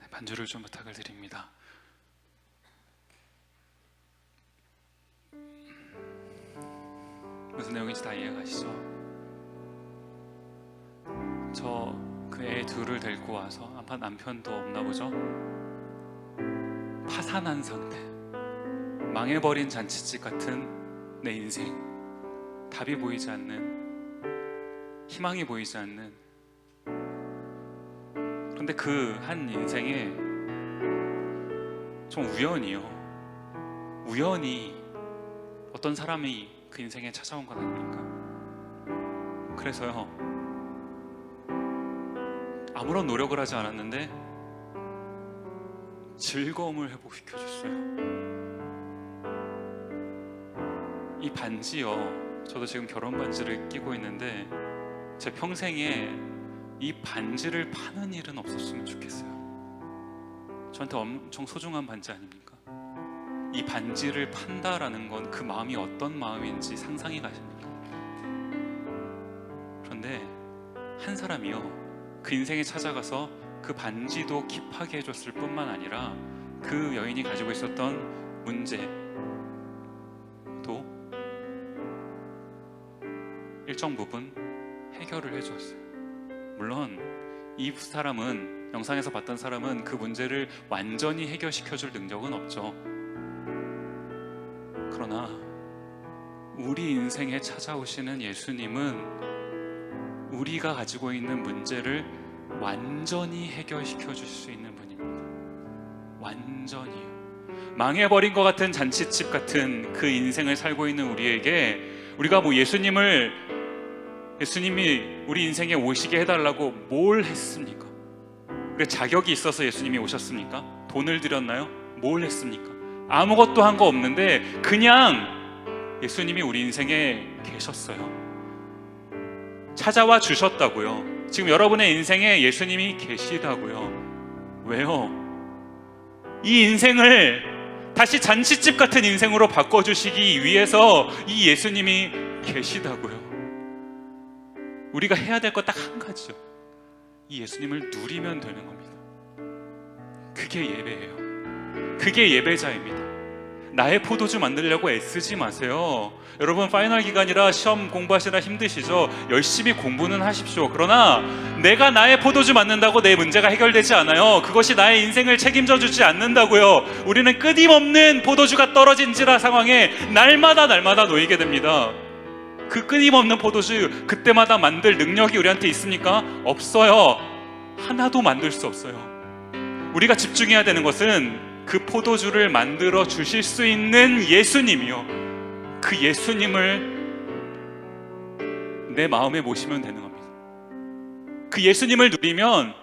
반주를 좀 부탁을 드립니다. 무슨 내용인지 다 이해가시죠? 저 그 애 둘을 데리고 와서, 아빠 남편도 없나 보죠? 파산한 상태, 망해버린 잔치집 같은 내 인생, 답이 보이지 않는, 희망이 보이지 않는 그런데 그 한 인생에 좀 우연히 어떤 사람이 그 인생에 찾아온 건 아닙니까? 그래서요, 아무런 노력을 하지 않았는데 즐거움을 회복시켜줬어요. 이 반지요, 저도 지금 결혼 반지를 끼고 있는데 제 평생에 이 반지를 파는 일은 없었으면 좋겠어요. 저한테 엄청 소중한 반지 아닙니까? 이 반지를 판다라는 건 그 마음이 어떤 마음인지 상상이 가십니까? 그런데 한 사람이요, 그 인생에 찾아가서 그 반지도 킵하게 해줬을 뿐만 아니라 그 여인이 가지고 있었던 문제도 일정 부분 해결을 해주었어요. 물론 이 사람은, 영상에서 봤던 사람은 그 문제를 완전히 해결시켜줄 능력은 없죠. 그러나 우리 인생에 찾아오시는 예수님은 우리가 가지고 있는 문제를 완전히 해결시켜 줄 수 있는 분입니다. 완전히요. 망해버린 것 같은 잔치집 같은 그 인생을 살고 있는 우리에게, 우리가 예수님이 우리 인생에 오시게 해달라고 뭘 했습니까? 우리 자격이 있어서 예수님이 오셨습니까? 돈을 드렸나요? 뭘 했습니까? 아무것도 한 거 없는데 그냥 예수님이 우리 인생에 계셨어요. 찾아와 주셨다고요. 지금 여러분의 인생에 예수님이 계시다고요. 왜요? 이 인생을 다시 잔치집 같은 인생으로 바꿔주시기 위해서 이 예수님이 계시다고요. 우리가 해야 될 것 딱 한 가지요. 이 예수님을 누리면 되는 겁니다. 그게 예배예요. 그게 예배자입니다. 나의 포도주 만들려고 애쓰지 마세요. 여러분, 파이널 기간이라 시험 공부하시느라 힘드시죠? 열심히 공부는 하십시오. 그러나 내가 나의 포도주 만든다고 내 문제가 해결되지 않아요. 그것이 나의 인생을 책임져 주지 않는다고요. 우리는 끊임없는 포도주가 떨어진지라 상황에 날마다 놓이게 됩니다. 그 끊임없는 포도주, 그때마다 만들 능력이 우리한테 있습니까? 없어요. 하나도 만들 수 없어요. 우리가 집중해야 되는 것은 그 포도주를 만들어 주실 수 있는 예수님이요, 그 예수님을 내 마음에 모시면 되는 겁니다. 그 예수님을 누리면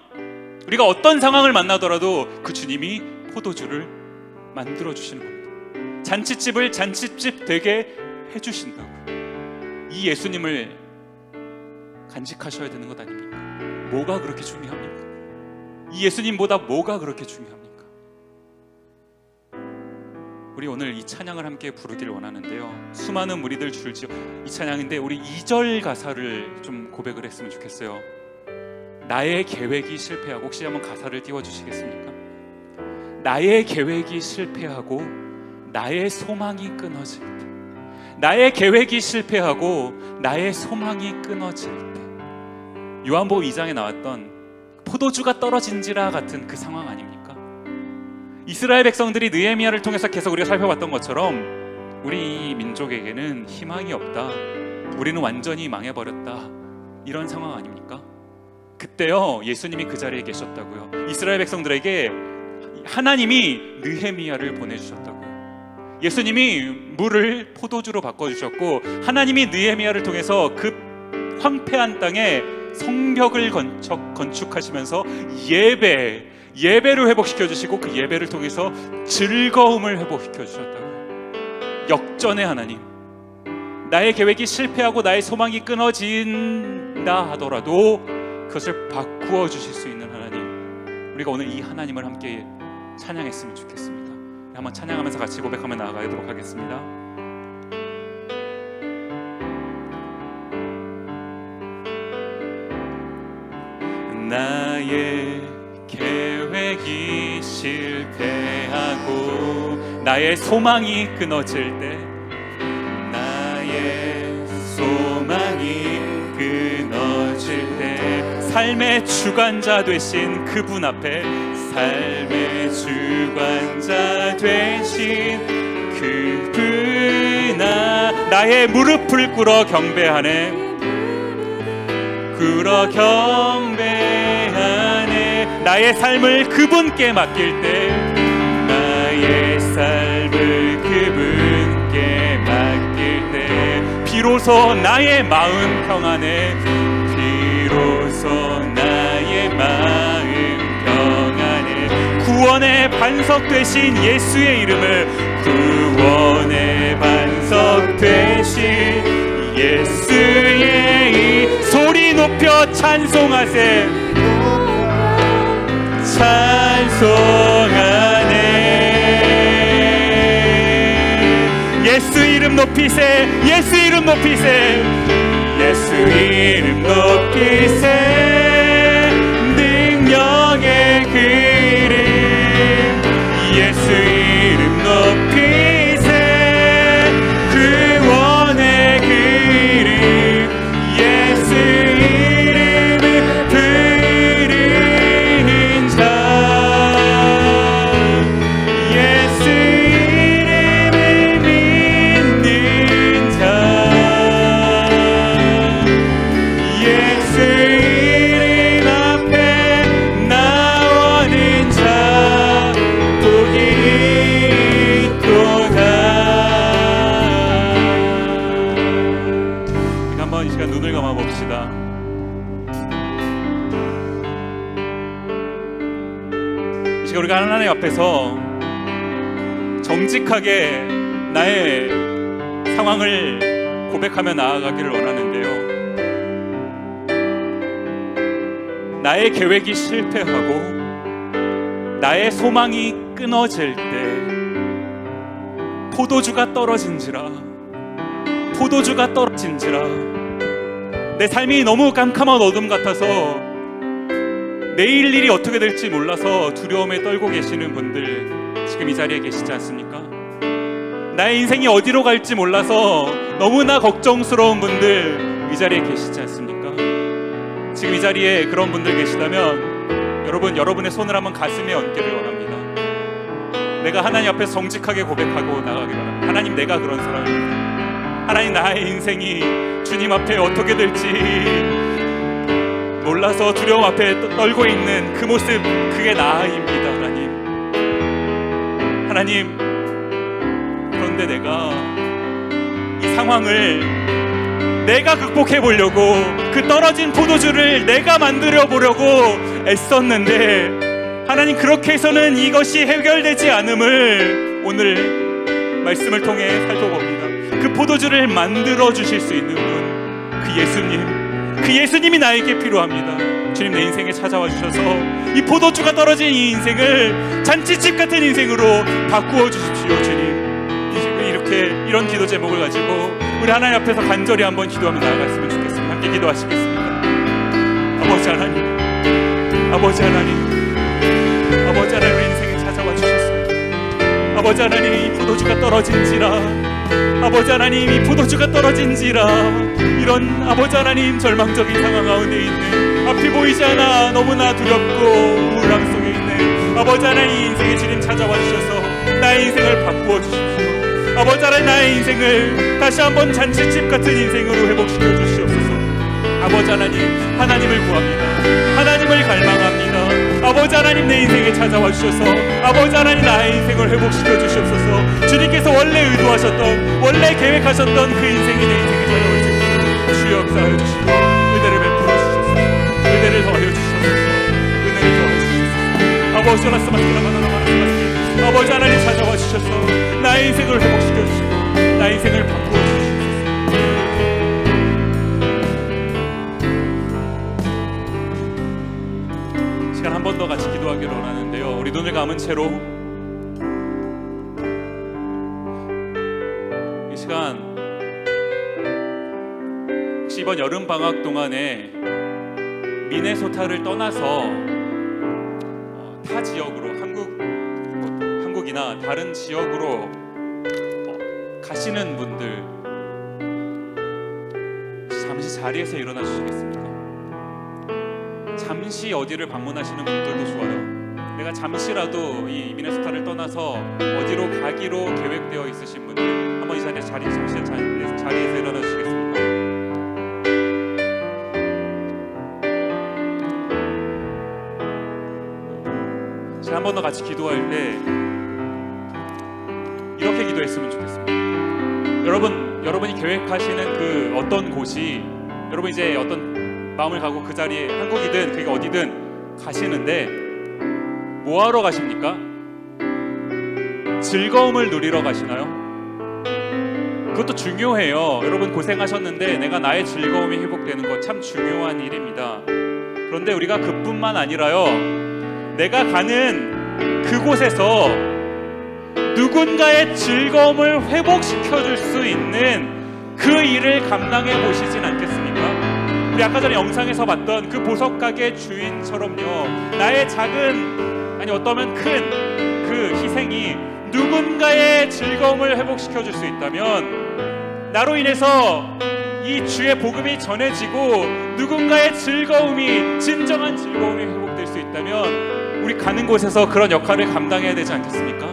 우리가 어떤 상황을 만나더라도 그 주님이 포도주를 만들어 주시는 겁니다. 잔치집을 잔치집 되게 해주신다고요. 이 예수님을 간직하셔야 되는 것 아닙니까? 뭐가 그렇게 중요합니까? 이 예수님보다 뭐가 그렇게 중요합니까? 우리 오늘 이 찬양을 함께 부르기를 원하는데요, 수많은 무리들 줄지어, 이 찬양인데 우리 2절 가사를 좀 고백을 했으면 좋겠어요. 나의 계획이 실패하고, 혹시 한번 가사를 띄워주시겠습니까? 나의 계획이 실패하고 나의 소망이 끊어질 때, 나의 계획이 실패하고 나의 소망이 끊어질 때, 요한복음 2장에 나왔던 포도주가 떨어진지라 같은 그 상황 아닙니까? 이스라엘 백성들이 느헤미야를 통해서 계속 우리가 살펴봤던 것처럼 우리 민족에게는 희망이 없다, 우리는 완전히 망해버렸다, 이런 상황 아닙니까? 그때요, 예수님이 그 자리에 계셨다고요. 이스라엘 백성들에게 하나님이 느헤미야를 보내주셨다고요. 예수님이 물을 포도주로 바꿔주셨고, 하나님이 느헤미야를 통해서 그 황폐한 땅에 성벽을 건축하시면서 예배를 회복시켜 주시고, 그 예배를 통해서 즐거움을 회복시켜 주셨다고요. 역전의 하나님, 나의 계획이 실패하고 나의 소망이 끊어진다 하더라도 그것을 바꾸어 주실 수 있는 하나님, 우리가 오늘 이 하나님을 함께 찬양했으면 좋겠습니다. 한번 찬양하면서 같이 고백하며 나아가도록 하겠습니다. 나의 계획이 실패하고 나의 소망이 끊어질 때, 나의 소망이 끊어질 때, 삶의 주관자 되신 그분 앞에, 삶의 주관자 되신 그분 나의 무릎을 꿇어 경배하네, 꿇어 경배하네, 나의 삶을 그분께 맡길 때, 나의 삶을 그분께 맡길 때 비로소 나의 마음 평안해, 비로소 나의 마음 평안해. 구원의 반석 되신 예수의 이름을, 구원의 반석 되신 예수의 이 소리 높여 찬송하세, 찬송하네. 예수 이름 높이세, 예수 이름 높이세, 예수 이름 높이세. 능력의 그 이름, 예수 이름 높이세. 구원의 그 이름, 예수 이름을 부르는 자, 예수 이름을 믿는 자, 예수 이름 앞에 나오는 자 복이 있도다. 한번 이 시간 눈을 감아 봅시다. 이 시간 우리가 하나님 앞에서 정직하게 나의 상황을 고백하며 나아가기를 원하는데요, 나의 계획이 실패하고 나의 소망이 끊어질 때, 포도주가 떨어진지라, 포도주가 떨어진지라, 내 삶이 너무 깜깜한 어둠 같아서 내일 일이 어떻게 될지 몰라서 두려움에 떨고 계시는 분들 지금 이 자리에 계시지 않습니까? 나의 인생이 어디로 갈지 몰라서 너무나 걱정스러운 분들 이 자리에 계시지 않습니까? 지금 이 자리에 그런 분들 계시다면 여러분의 손을 한번 가슴에 얹기를 원합니다. 내가 하나님 앞에 정직하게 고백하고 나가기를 원합니다. 하나님, 내가 그런 사람입니다. 하나님, 나의 인생이 주님 앞에 어떻게 될지 몰라서 두려움 앞에 떨고 있는 그 모습, 그게 나입니다. 하나님, 그런데 내가 이 상황을 내가 극복해 보려고, 그 떨어진 포도주를 내가 만들어 보려고 애썼는데, 하나님, 그렇게 해서는 이것이 해결되지 않음을 오늘 말씀을 통해 살펴봅니다. 그 포도주를 만들어 주실 수 있는 분, 그 예수님, 그 예수님이 나에게 필요합니다. 주님, 내 인생에 찾아와 주셔서 이 포도주가 떨어진 이 인생을 잔치집 같은 인생으로 바꾸어 주십시오. 주님, 이런 기도 제목을 가지고 우리 하나님 앞에서 간절히 한번 기도하며 나아갔으면 좋겠습니다. 함께 기도하시겠습니다. 아버지 하나님, 아버지 하나님, 아버지 하나님, 우리 인생에 찾아와 주셨습니다. 아버지 하나님, 이 포도주가 떨어진지라, 아버지 하나님, 이 포도주가 떨어진지라, 이런 아버지 하나님 절망적인 상황 가운데 있는, 앞이 보이지 않아 너무나 두렵고 우울함 속에 있는 아버지 하나님, 이 인생에 주님 찾아와 주셔서 나의 인생을 바꾸어 주십시오. 아버지 하나님, 나의 인생을 다시 한번 잔치집 같은 인생으로 회복시켜 주시옵소서. 아버지 하나님, 하나님을 구합니다. 하나님을 갈망합니다. 아버지 하나님, 내 인생에 찾아와 주셔서 아버지 하나님, 나의 인생을 회복시켜 주시옵소서. 주님께서 원래 의도하셨던, 원래 계획하셨던 그 인생이 내 인생에 찾아올 수 있도록 주여 역사하여 주시고 은혜를 베풀어 주시옵소서. 은혜를 더하여 주시옵소서. 은혜를 더하여 주시옵소서. 아버지 하나님, 아버지 하나님, 찾아와 주셔서 나의 인생을 회복시켜 주시고 나의 인생을 바꾸어 주시옵소서. 시간 한 번 더 같이 기도하기를 원하는데요, 우리 눈을 감은 채로 이 시간, 혹시 이번 여름 방학 동안에 미네소타를 떠나서 타 지역으로, 한국이나 다른 지역으로 가시는 분들, 잠시 자리에서 일어나 주시겠습니까? 잠시 어디를 방문하시는 분들도 좋아요. 내가 잠시라도 이 미네소타를 떠나서 어디로 가기로 계획되어 있으신 분들, 한번 이 잠시 자리에서 일어나 주시겠습니까? 한 번 더 같이 기도할 때 이렇게 기도했으면 좋겠습니다. 여러분이 계획하시는 그 어떤 곳이, 여러분 이제 어떤 마음을 갖고 그 자리에, 한국이든 그게 어디든 가시는데 뭐하러 가십니까? 즐거움을 누리러 가시나요? 그것도 중요해요. 여러분 고생하셨는데 내가 나의 즐거움이 회복되는 것 참 중요한 일입니다. 그런데 우리가 그뿐만 아니라요, 내가 가는 그곳에서 누군가의 즐거움을 회복시켜 줄 수 있는 그 일을 감당해 보시진 않겠습니까? 우리 아까 전에 영상에서 봤던 그 보석 가게 주인처럼요, 나의 작은, 아니 어떠면 큰 그 희생이 누군가의 즐거움을 회복시켜 줄 수 있다면, 나로 인해서 이 주의 복음이 전해지고 누군가의 즐거움이, 진정한 즐거움이 회복될 수 있다면 우리 가는 곳에서 그런 역할을 감당해야 되지 않겠습니까?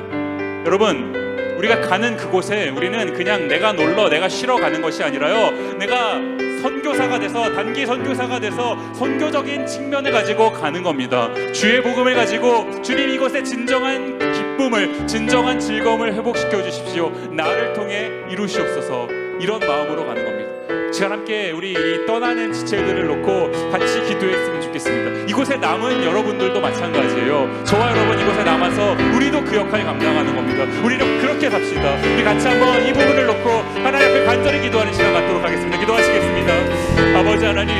여러분, 우리가 가는 그곳에 우리는 그냥 내가 놀러, 내가 쉬러 가는 것이 아니라요, 내가 선교사가 돼서, 단기 선교사가 돼서 선교적인 측면을 가지고 가는 겁니다. 주의 복음을 가지고 주님 이곳에 진정한 기쁨을, 진정한 즐거움을 회복시켜 주십시오, 나를 통해 이루시옵소서, 이런 마음으로 가는 겁니다. 시간 함께 우리 이 떠나는 지체들을 놓고 같이 기도했으면 좋겠습니다. 이곳에 남은 여러분들도 마찬가지예요. 저와 여러분 이곳에 남아서 우리도 그 역할을 감당하는 겁니다. 우리도 그렇게 삽시다. 우리 같이 한번 이 부분을 놓고 하나님 앞에 간절히 기도하는 시간 갖도록 하겠습니다. 기도하시겠습니다. 아버지 하나님,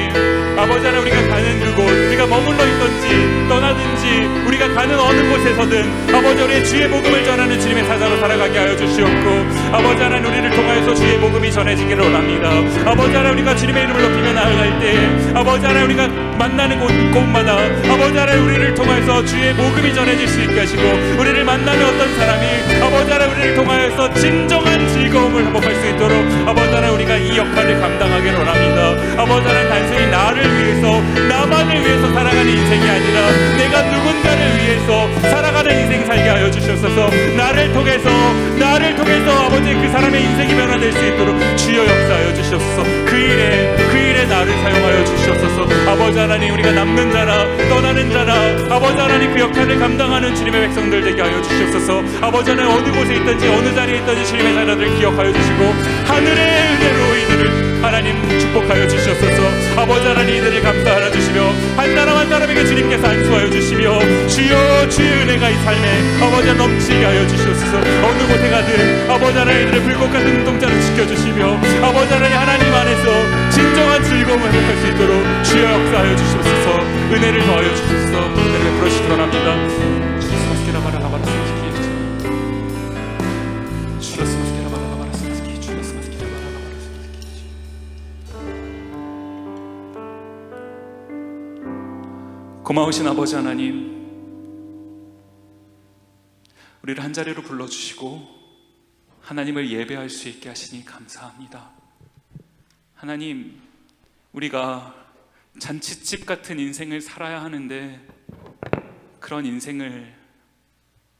아버지 하나님, 우리가 가는 그곳, 우리가 머물러 있던지 떠나든지 우리가 가는 어느 곳에서든 아버지, 우리의 주의 복음을 전하는 주님의 사자로 살아가게 하여 주시옵고, 아버지 하나님, 우리를 통하여서 주의 복음이 전해지기를 원합니다. 아버지 하나님, 우리가 주님의 이름을 높이며 나아갈 때 아버지 하나님, 우리가 만나는 곳마다 아버지 하나님, 우리를 통하여서 주의 복음이 전해질 수 있게 하시고, 우리를 만나는 어떤 사람이 아버지 하나님, 우리를 통하여서 진정한 즐거움을 회복할 수 있도록 아버지 하나님, 우리가 이 역할을 감당하기를 원합니다. 아버지 하나님, 단순히 나를 위해서, 나만을 위해서 살아가는 인생이 아니라 내가 누군가를 위해서 살아가는 인생 살게 하여 주시옵소서. 나를 통해서 아버지 그 사람의 인생이 변화될 수 있도록 주여 역사하여 주시옵소서. 그 일에 나를 사용하여 주시옵소서. 아버지 하나님, 우리가 남는 자라 떠나는 자라 아버지 하나님, 그 역할을 감당하는 주님의 백성들 되게 하여 주시옵소서. 아버지 하나님, 어느 곳에 있든지 어느 자리에 있든지 주님의 자녀들 기억하여 주시고 하늘의 은혜로 이들을 하나님 축복하여 주시옵소서. 아버지 하나님, 이들을 감사하여 주시며 한 사람 한 사람에게 주님께서 안수하여 주시며 주여 주의 은혜가 이 삶에 아버지 하나님 넘치게 하여 주시옵소서. 어느 곳에 가든 아버지 하나님, 이들의 불꽃 같은 눈동자를 지켜주시며 아버지 하나님, 하나님 안에서 진정한 즐거움을 회복할 수 있도록 주여 역사하여 주시옵소서. 은혜를 더하여 주시옵소서. 은혜를 베풀어 주시기 원합니다. 고마우신 아버지 하나님, 우리를 한자리로 불러주시고 하나님을 예배할 수 있게 하시니 감사합니다. 하나님, 우리가 잔치집 같은 인생을 살아야 하는데 그런 인생을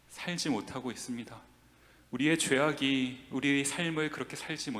살지 못하고 있습니다. 우리의 죄악이 우리의 삶을 그렇게 살지 못하고